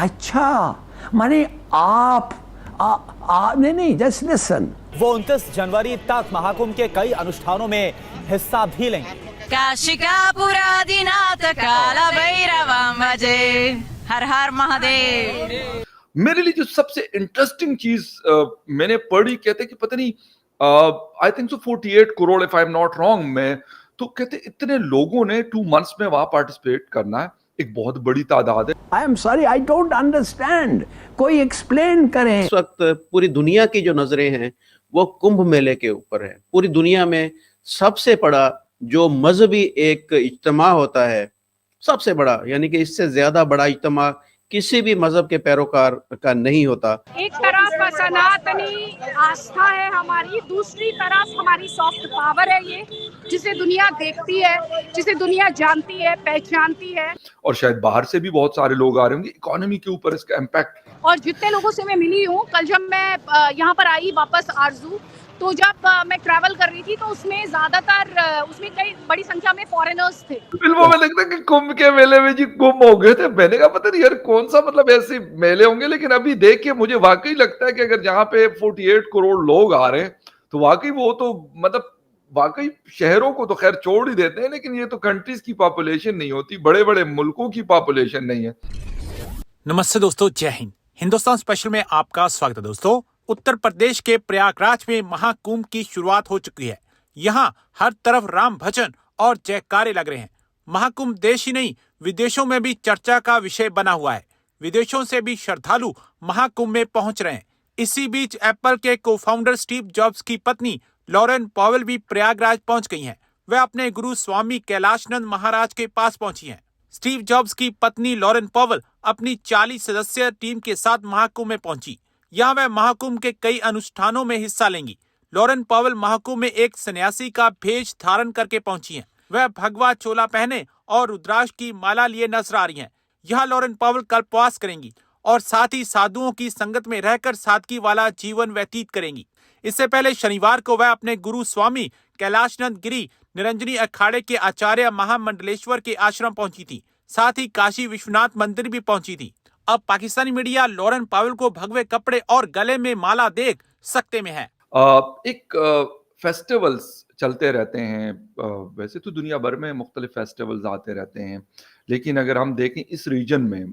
अच्छा, माने आप नहीं, जस्ट लिसन। वो 29 जनवरी तक महाकुंभ के कई अनुष्ठानों में हिस्सा भी लेंगे। काशिकापुरादिनाथ काल भैरवं भजे, हर हर महादेव। मेरे लिए जो सबसे इंटरेस्टिंग चीज मैंने पढ़ी, कहते कि पता नहीं, I think so 48 crore, if I am not wrong, में तो कहते इतने लोगों ने 2 मंथ्स में वहां पार्टिसिपेट करना है, एक बहुत बड़ी तादाद है। I am sorry, I don't understand, कोई एक्सप्लेन करें। इस वक्त पूरी दुनिया की जो नजरें हैं वो कुंभ मेले के ऊपर है। पूरी दुनिया में सबसे बड़ा जो मजहबी एक इज्तिमा होता है, सबसे बड़ा, यानी कि इससे ज्यादा बड़ा इज्तिमा किसी भी मजहब के पैरोकार का नहीं होता। एक तरफ सनातनी आस्था है हमारी, दूसरी तरफ हमारी सॉफ्ट पावर है, ये जिसे दुनिया देखती है, जिसे दुनिया जानती है, पहचानती है। और शायद बाहर से भी बहुत सारे लोग आ रहे होंगे, इकोनॉमी के ऊपर इसका इम्पैक्ट। और जितने लोगों से मैं मिली हूँ, कल जब मैं यहाँ पर आई वापस आरजू, तो जब मैं ट्रैवल कर रही थी तो उसमें ज्यादातर उसमें कई बड़ी संख्या में फॉरेनर्स थे। फिल्मों में लगता है कि कुंभ के मेले में जी गुम हो गए थे। मैंने कहा पता नहीं यार कौन सा मतलब ऐसे मेले होंगे, लेकिन अभी देख के मुझे वाकई लगता है कि अगर जहां पे 48 करोड़ लोग आ रहे हैं तो वाकई वो तो मतलब वाकई शहरों को तो खैर छोड़ ही देते हैं, लेकिन ये तो कंट्रीज की पॉपुलेशन नहीं होती, बड़े बड़े मुल्कों की पॉपुलेशन नहीं है। नमस्ते दोस्तों, जय हिंद। हिंदुस्तान स्पेशल में आपका स्वागत है। दोस्तों, उत्तर प्रदेश के प्रयागराज में महाकुंभ की शुरुआत हो चुकी है। यहाँ हर तरफ राम भजन और जयकारे लग रहे हैं। महाकुंभ देश ही नहीं, विदेशों में भी चर्चा का विषय बना हुआ है। विदेशों से भी श्रद्धालु महाकुंभ में पहुंच रहे हैं। इसी बीच एप्पल के को फाउंडर स्टीव जॉब्स की पत्नी लॉरेन पॉवेल भी प्रयागराज पहुंच गई हैं। वे अपने गुरु स्वामी कैलाशनंद महाराज के पास पहुंची हैं। स्टीव जॉब्स की पत्नी लॉरेन पॉवेल अपनी 40 सदस्यीय टीम के साथ महाकुंभ में पहुंची। यहाँ वह महाकुंभ के कई अनुष्ठानों में हिस्सा लेंगी। लॉरेन पॉवेल महाकुंभ में एक सन्यासी का भेष धारण करके पहुंची हैं। वह भगवा चोला पहने और रुद्राक्ष की माला लिए नजर आ रही हैं। यहाँ लॉरेन पॉवेल कल्पवास करेंगी और साथ ही साधुओं की संगत में रहकर सादगी वाला जीवन व्यतीत करेंगी। इससे पहले शनिवार को वह अपने गुरु स्वामी कैलाशनंद गिरी निरंजनी अखाड़े के आचार्य महामंडलेश्वर के आश्रम पहुंची थी। साथ ही काशी विश्वनाथ मंदिर भी पहुंची थी। अब पाकिस्तानी मीडिया लॉरेन पॉवेल को भगवे कपड़े और गले में माला देख सकते में है। एक फेस्टिवल्स चलते रहते हैं, वैसे तो दुनिया भर में मुख्तलिफ फेस्टिवल्स आते रहते हैं, लेकिन अगर हम देखें इस रीजन में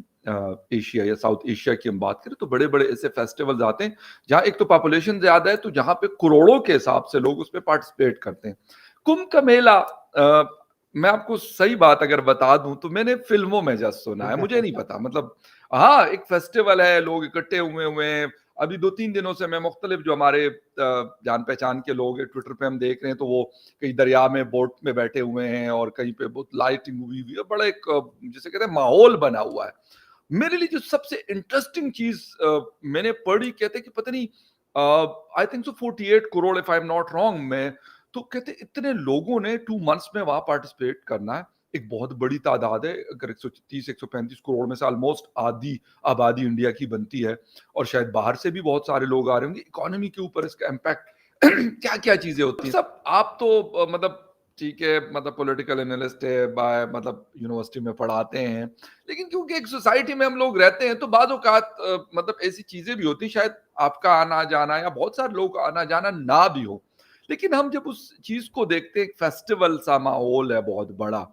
एशिया या साउथ एशिया की हम बात करें तो बड़े बड़े ऐसे फेस्टिवल्स आते हैं जहाँ एक तो पॉपुलेशन ज्यादा है, तो जहाँ पे करोड़ों के हिसाब से लोग उसमें पार्टिसिपेट करते हैं। कुंभ का मेला, मैं आपको सही बात अगर बता दूं तो मैंने फिल्मों में जस्ट सुना है, मुझे नहीं पता। मतलब हाँ, एक फेस्टिवल है, लोग इकट्ठे हुए हैं। अभी 2-3 दिनों से मैं मुख्तलिफ जो हमारे जान पहचान के लोग हैं, ट्विटर पे हम देख रहे हैं, तो वो कहीं दरिया में बोट में बैठे हुए हैं और कहीं पे बहुत लाइटिंग हुई हुई है, बड़ा एक जिसे कहते हैं माहौल बना हुआ है। मेरे लिए जो सबसे इंटरेस्टिंग चीज मैंने पढ़ी, कहते कि पता नहीं, I think so 48 crore, if I am not wrong, में तो कहते इतने लोगों ने 2 मंथ्स में वहां पार्टिसिपेट करना है, एक बहुत बड़ी तादाद है। अगर 130-135 करोड़ में से ऑलमोस्ट आधी आबादी इंडिया की बनती है, और शायद बाहर से भी बहुत सारे लोग आ रहे होंगे, इकोनॉमी के ऊपर इसका इम्पैक्ट क्या क्या चीजें होती हैं सब। आप तो मतलब ठीक है, मतलब पॉलिटिकल एनालिस्ट है, बाय मतलब यूनिवर्सिटी में पढ़ाते हैं, लेकिन क्योंकि एक सोसाइटी में हम लोग रहते हैं तो बाज़ औक़ात मतलब ऐसी चीजें भी होती हैं, शायद आपका आना जाना या बहुत सारे लोग का आना जाना ना भी हो, लेकिन हम जब उस चीज को देखते हैं, फेस्टिवल सा माहौल है बहुत बड़ा।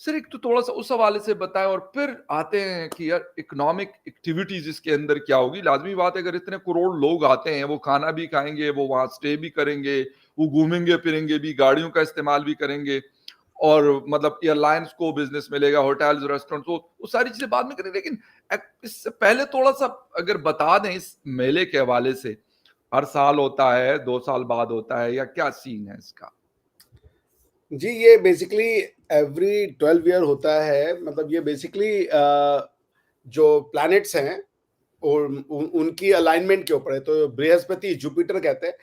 सर एक तो थोड़ा सा उस हवाले से बताएं, और फिर आते हैं कि यार इकोनॉमिक एक्टिविटीज इसके अंदर क्या होगी। लाजमी बात है, अगर इतने करोड़ लोग आते हैं, वो खाना भी खाएंगे, वो वहां स्टे भी करेंगे, वो घूमेंगे फिरेंगे भी, गाड़ियों का इस्तेमाल भी करेंगे, और मतलब एयरलाइंस को बिजनेस मिलेगा, होटल्स रेस्टोरेंट्स, वो सारी चीजें बाद में करेंगे। लेकिन इससे पहले थोड़ा सा अगर बता दें इस मेले के हवाले से, हर साल होता है, 2 साल बाद होता है, या क्या सीन है इसका? जी, ये बेसिकली एवरी 12 ईयर होता है। मतलब ये बेसिकली जो प्लैनेट्स हैं और उनकी अलाइनमेंट के ऊपर है। तो बृहस्पति, जुपिटर कहते हैं,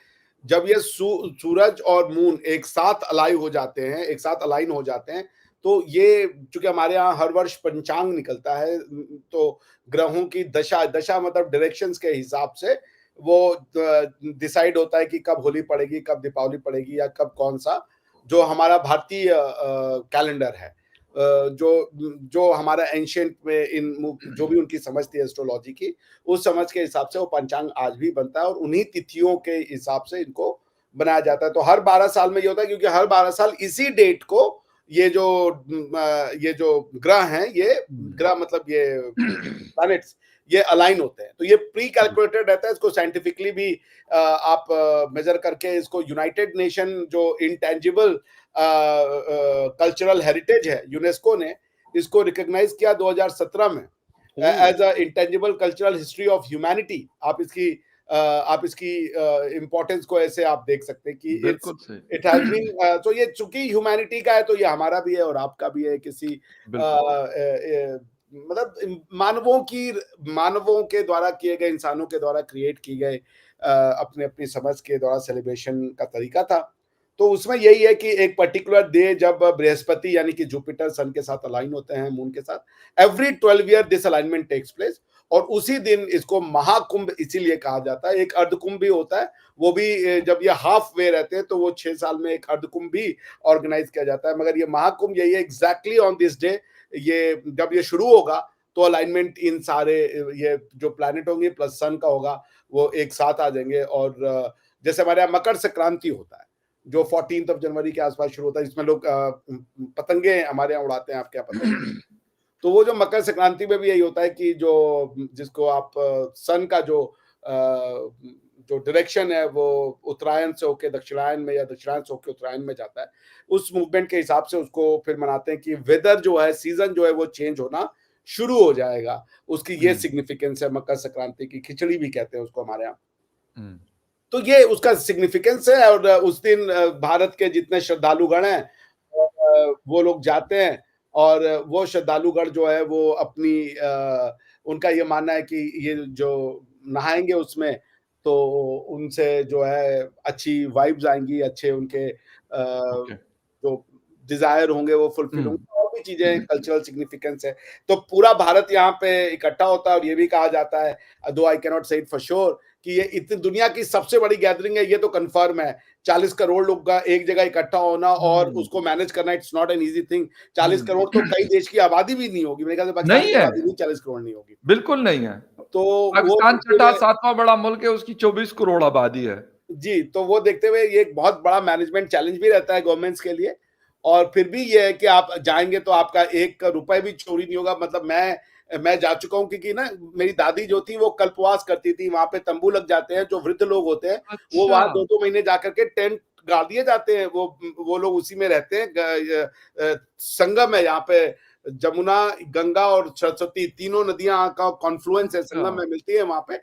जब ये सूरज और मून एक साथ अलाइन हो जाते हैं, तो ये चूंकि हमारे यहाँ हर वर्ष पंचांग निकलता है, तो ग्रहों की दशा मतलब डायरेक्शंस के हिसाब से वो डिसाइड होता है कि कब होली पड़ेगी, कब दीपावली पड़ेगी, या कब कौन सा जो हमारा भारतीय कैलेंडर है जो जो हमारा एंशिएंट में जो भी उनकी समझ थी एस्ट्रोलॉजी की, उस समझ के हिसाब से वो पंचांग आज भी बनता है और उन्हीं तिथियों के हिसाब से इनको बनाया जाता है। तो हर 12 साल में ये होता है, क्योंकि हर 12 साल इसी डेट को ये जो ग्रह हैं, ये ग्रह मतलब ये प्लैनेट्स, ये अलाइन होते हैं। तो ये प्री कैलकुलेटेड रहता है। इसको साइंटिफिकली भी आप मेजर करके इसको यूनाइटेड नेशन जो इंटेंजिबल कल्चरल हेरिटेज है, यूनेस्को ने इसको रिकॉग्नाइज किया 2017 में as a intangible cultural history of humanity. आप इसकी इंपॉर्टेंस को ऐसे आप देख सकते हैं कि बिल्कुल सही। इट हैज बीन, तो ये चूंकि ह्यूमैनिटी का है तो ये हमारा भी है और आपका भी है। किसी मतलब मानवों के द्वारा किए गए, इंसानों के द्वारा क्रिएट की गए अपने अपनी समझ के द्वारा सेलिब्रेशन का तरीका था। तो उसमें यही है कि एक पर्टिकुलर डे जब बृहस्पति यानी कि जुपिटर सन के साथ अलाइन होते हैं, मून के साथ, every 12 year this alignment takes place. और उसी दिन इसको महाकुंभ इसीलिए कहा जाता है। एक अर्धकुंभ भी होता है, वो भी जब ये हाफ वे रहते हैं तो वो 6 साल में एक अर्धकुंभ भी ऑर्गेनाइज किया जाता है। मगर ये महाकुंभ यही है, एग्जैक्टली ऑन दिस डे ये जब ये शुरू होगा तो अलाइनमेंट इन सारे ये जो प्लैनेट होंगे प्लस सन का होगा वो एक साथ आ जाएंगे। और जैसे हमारे यहाँ मकर संक्रांति होता है जो 14 जनवरी के आसपास शुरू होता है, जिसमें लोग पतंगे हमारे यहाँ उड़ाते हैं, आपके यहाँ पतंगे। तो वो जो मकर संक्रांति में भी यही होता है कि जिसको आप सन का जो डायरेक्शन है वो उत्तरायण से होके दक्षिणायन में या दक्षिणायन से होके उत्तरायण में जाता है, उस मूवमेंट के हिसाब से उसको फिर मनाते हैं कि वेदर जो है, सीजन जो है वो चेंज होना शुरू हो जाएगा। उसकी ये सिग्निफिकेंस है मकर संक्रांति की। खिचड़ी भी कहते हैं उसको हमारे यहाँ। तो ये उसका सिग्निफिकेंस है। और उस दिन भारत के जितने श्रद्धालुगण हैं वो लोग जाते हैं और वो श्रद्धालुगण जो है वो अपनी उनका ये मानना है कि ये जो नहाएंगे उसमें तो उनसे जो है अच्छी वाइब्स आएंगी, अच्छे उनके जो डिजायर होंगे वो फुलफिल होंगे। और भी चीजें कल्चरल सिग्निफिकेंस है। तो पूरा भारत यहाँ पे इकट्ठा होता है और ये भी कहा जाता है, दो I cannot say it for sure, कि ये इतनी दुनिया की सबसे बड़ी गैदरिंग है। ये तो कंफर्म है, 40 करोड़ लोग का एक जगह इकट्ठा होना और उसको मैनेज करना, it's not an easy thing. 40 crore तो कई देश की आबादी भी नहीं होगी, मेरे ख्याल से पाकिस्तान की आबादी भी 40 करोड़ नहीं होगी। बिल्कुल नहीं है। तो पाकिस्तान छठा 7वां बड़ा मुल्क है, उसकी 24 करोड़ आबादी है जी। तो वो देखते हुए ये एक बहुत बड़ा मैनेजमेंट चैलेंज भी रहता है गवर्नमेंट्स के लिए। और फिर भी ये है कि आप जाएंगे तो आपका 1 रुपए भी चोरी नहीं होगा। मतलब मैं जा चुका हूँ, क्योंकि ना मेरी दादी जो थी वो कल्पवास करती थी। वहां पे तंबू लग जाते हैं, जो वृद्ध लोग होते हैं वो वहां 2-2 महीने जाकर के टेंट गाड़ दिए जाते हैं। वो लोग उसी में रहते हैं। संगम है यहाँ पे, जमुना, गंगा और सरस्वती तीनों नदियां का कॉन्फ्लुएंस है, संगम में मिलती है वहां पे।